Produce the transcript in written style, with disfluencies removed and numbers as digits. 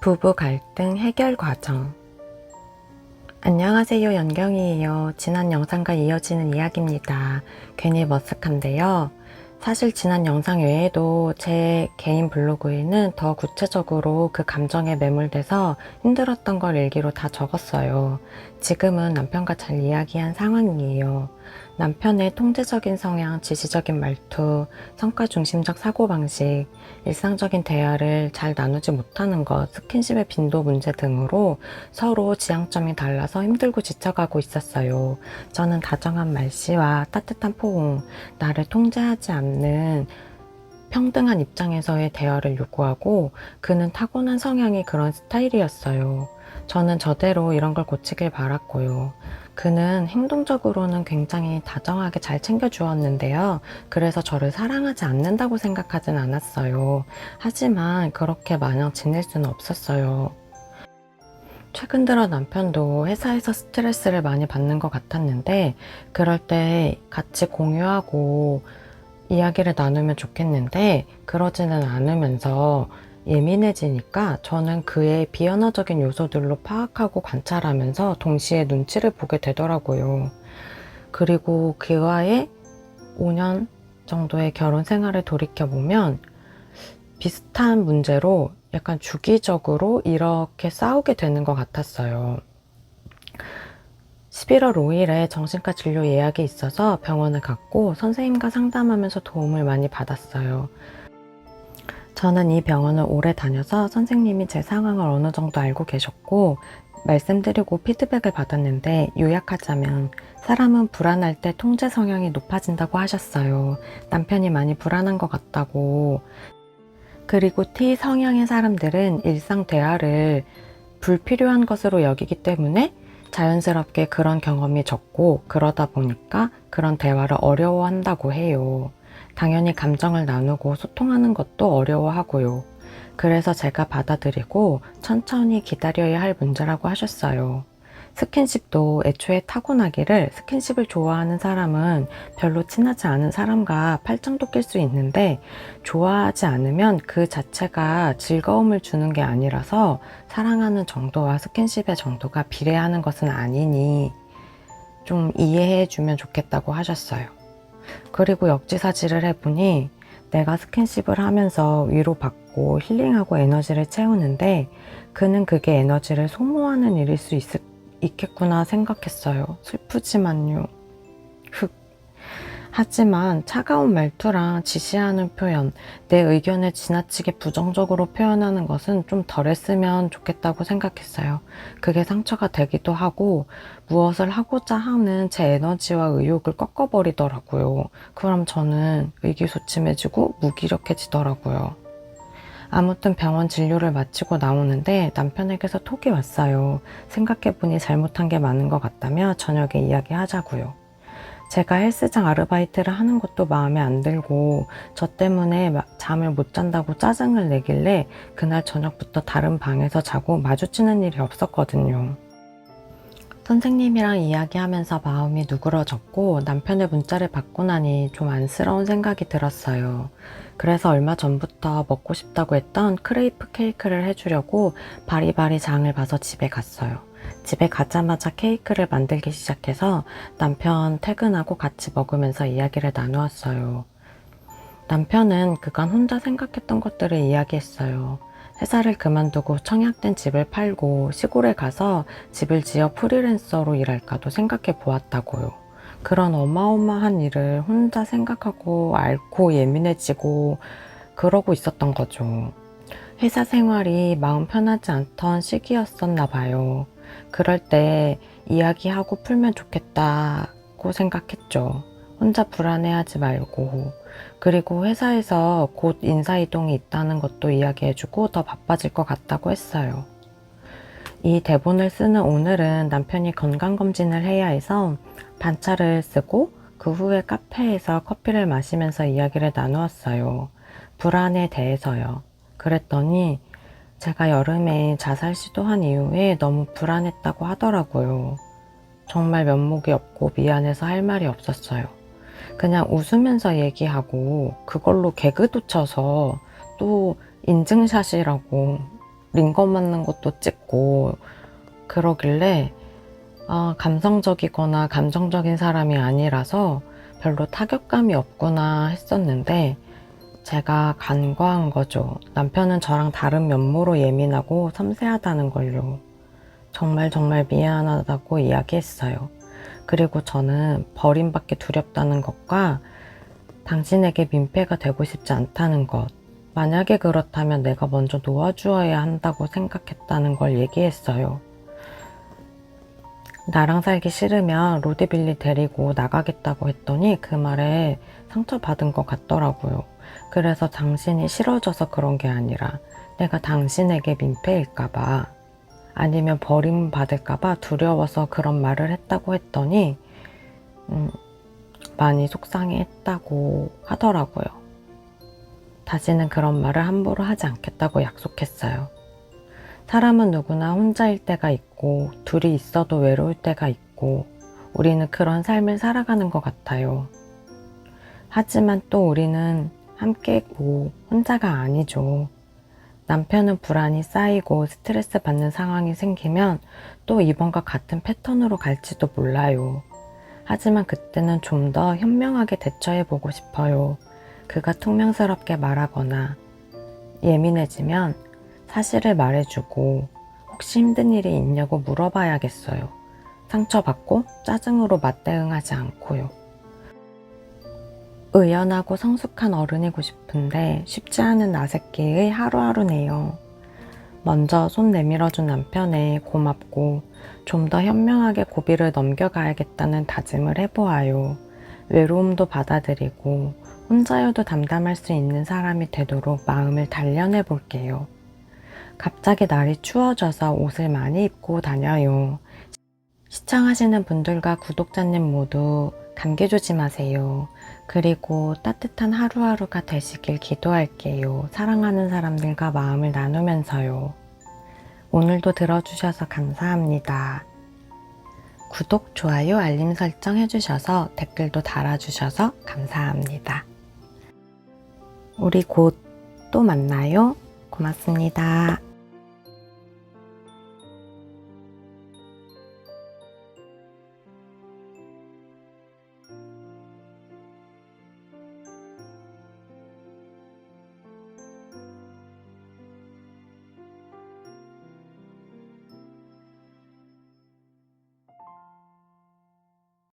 부부 갈등 해결 과정. 안녕하세요, 연경이에요. 지난 영상과 이어지는 이야기입니다. 괜히 머쓱한데요. 사실 지난 영상 외에도 제 개인 블로그에는 더 구체적으로 그 감정에 매몰돼서 힘들었던 걸 일기로 다 적었어요. 지금은 남편과 잘 이야기한 상황이에요. 남편의 통제적인 성향, 지시적인 말투, 성과 중심적 사고방식, 일상적인 대화를 잘 나누지 못하는 것, 스킨십의 빈도 문제 등으로 서로 지향점이 달라서 힘들고 지쳐가고 있었어요. 저는 다정한 말씨와 따뜻한 포옹, 나를 통제하지 않는 평등한 입장에서의 대화를 요구하고, 그는 타고난 성향이 그런 스타일이었어요. 저는 저대로 이런 걸 고치길 바랐고요. 그는 행동적으로는 굉장히 다정하게 잘 챙겨주었는데요. 그래서 저를 사랑하지 않는다고 생각하진 않았어요. 하지만 그렇게 마냥 지낼 수는 없었어요. 최근 들어 남편도 회사에서 스트레스를 많이 받는 것 같았는데, 그럴 때 같이 공유하고 이야기를 나누면 좋겠는데 그러지는 않으면서 예민해지니까 저는 그의 비언어적인 요소들로 파악하고 관찰하면서 동시에 눈치를 보게 되더라고요. 그리고 그와의 5년 정도의 결혼 생활을 돌이켜보면 비슷한 문제로 약간 주기적으로 이렇게 싸우게 되는 것 같았어요. 11월 5일에 정신과 진료 예약이 있어서 병원을 갔고 선생님과 상담하면서 도움을 많이 받았어요. 저는 이 병원을 오래 다녀서 선생님이 제 상황을 어느 정도 알고 계셨고 말씀드리고 피드백을 받았는데, 요약하자면 사람은 불안할 때 통제 성향이 높아진다고 하셨어요. 남편이 많이 불안한 것 같다고. 그리고 T 성향의 사람들은 일상 대화를 불필요한 것으로 여기기 때문에 자연스럽게 그런 경험이 적고, 그러다 보니까 그런 대화를 어려워한다고 해요. 당연히 감정을 나누고 소통하는 것도 어려워하고요. 그래서 제가 받아들이고 천천히 기다려야 할 문제라고 하셨어요. 스킨십도 애초에 타고나기를 스킨십을 좋아하는 사람은 별로 친하지 않은 사람과 팔짱도 낄 수 있는데, 좋아하지 않으면 그 자체가 즐거움을 주는 게 아니라서 사랑하는 정도와 스킨십의 정도가 비례하는 것은 아니니 좀 이해해 주면 좋겠다고 하셨어요. 그리고 역지사지를 해보니 내가 스킨십을 하면서 위로받고 힐링하고 에너지를 채우는데 그는 그게 에너지를 소모하는 일일 수 있겠구나 생각했어요. 슬프지만요. 흑. 하지만 차가운 말투랑 지시하는 표현, 내 의견을 지나치게 부정적으로 표현하는 것은 좀 덜했으면 좋겠다고 생각했어요. 그게 상처가 되기도 하고 무엇을 하고자 하는 제 에너지와 의욕을 꺾어버리더라고요. 그럼 저는 의기소침해지고 무기력해지더라고요. 아무튼 병원 진료를 마치고 나오는데 남편에게서 톡이 왔어요. 생각해보니 잘못한 게 많은 것 같다며 저녁에 이야기하자고요. 제가 헬스장 아르바이트를 하는 것도 마음에 안 들고 저 때문에 잠을 못 잔다고 짜증을 내길래 그날 저녁부터 다른 방에서 자고 마주치는 일이 없었거든요. 선생님이랑 이야기하면서 마음이 누그러졌고 남편의 문자를 받고 나니 좀 안쓰러운 생각이 들었어요. 그래서 얼마 전부터 먹고 싶다고 했던 크레이프 케이크를 해주려고 바리바리 장을 봐서 집에 갔어요. 집에 가자마자 케이크를 만들기 시작해서 남편 퇴근하고 같이 먹으면서 이야기를 나누었어요. 남편은 그간 혼자 생각했던 것들을 이야기했어요. 회사를 그만두고 청약된 집을 팔고 시골에 가서 집을 지어 프리랜서로 일할까도 생각해 보았다고요. 그런 어마어마한 일을 혼자 생각하고 앓고 예민해지고 그러고 있었던 거죠. 회사 생활이 마음 편하지 않던 시기였었나 봐요. 그럴 때 이야기하고 풀면 좋겠다고 생각했죠. 혼자 불안해하지 말고. 그리고 회사에서 곧 인사이동이 있다는 것도 이야기해주고 더 바빠질 것 같다고 했어요. 이 대본을 쓰는 오늘은 남편이 건강검진을 해야 해서 반차를 쓰고 그 후에 카페에서 커피를 마시면서 이야기를 나누었어요. 불안에 대해서요. 그랬더니 제가 여름에 자살 시도한 이후에 너무 불안했다고 하더라고요. 정말 면목이 없고 미안해서 할 말이 없었어요. 그냥 웃으면서 얘기하고 그걸로 개그도 쳐서 또 인증샷이라고 링거 맞는 것도 찍고 그러길래 감성적이거나 감정적인 사람이 아니라서 별로 타격감이 없구나 했었는데 제가 간과한 거죠. 남편은 저랑 다른 면모로 예민하고 섬세하다는 걸요. 정말 미안하다고 이야기했어요. 그리고 저는 버림받기 두렵다는 것과 당신에게 민폐가 되고 싶지 않다는 것, 만약에 그렇다면 내가 먼저 놓아주어야 한다고 생각했다는 걸 얘기했어요. 나랑 살기 싫으면 로드빌리 데리고 나가겠다고 했더니 그 말에 상처받은 것 같더라고요. 그래서 당신이 싫어져서 그런 게 아니라 내가 당신에게 민폐일까봐 아니면 버림받을까봐 두려워서 그런 말을 했다고 했더니 많이 속상해했다고 하더라고요. 다시는 그런 말을 함부로 하지 않겠다고 약속했어요. 사람은 누구나 혼자일 때가 있고 둘이 있어도 외로울 때가 있고 우리는 그런 삶을 살아가는 것 같아요. 하지만 또 우리는 함께고 혼자가 아니죠. 남편은 불안이 쌓이고 스트레스 받는 상황이 생기면 또 이번과 같은 패턴으로 갈지도 몰라요. 하지만 그때는 좀 더 현명하게 대처해보고 싶어요. 그가 퉁명스럽게 말하거나 예민해지면 사실을 말해주고 혹시 힘든 일이 있냐고 물어봐야겠어요. 상처받고 짜증으로 맞대응하지 않고요. 의연하고 성숙한 어른이고 싶은데 쉽지 않은 나새끼의 하루하루네요. 먼저 손 내밀어준 남편에 고맙고 좀 더 현명하게 고비를 넘겨가야겠다는 다짐을 해보아요. 외로움도 받아들이고 혼자여도 담담할 수 있는 사람이 되도록 마음을 단련해 볼게요. 갑자기 날이 추워져서 옷을 많이 입고 다녀요. 시청하시는 분들과 구독자님 모두 감기 조심하세요. 그리고 따뜻한 하루하루가 되시길 기도할게요. 사랑하는 사람들과 마음을 나누면서요. 오늘도 들어주셔서 감사합니다. 구독, 좋아요, 알림 설정 해주셔서 댓글도 달아주셔서 감사합니다. 우리 곧 또 만나요. 고맙습니다.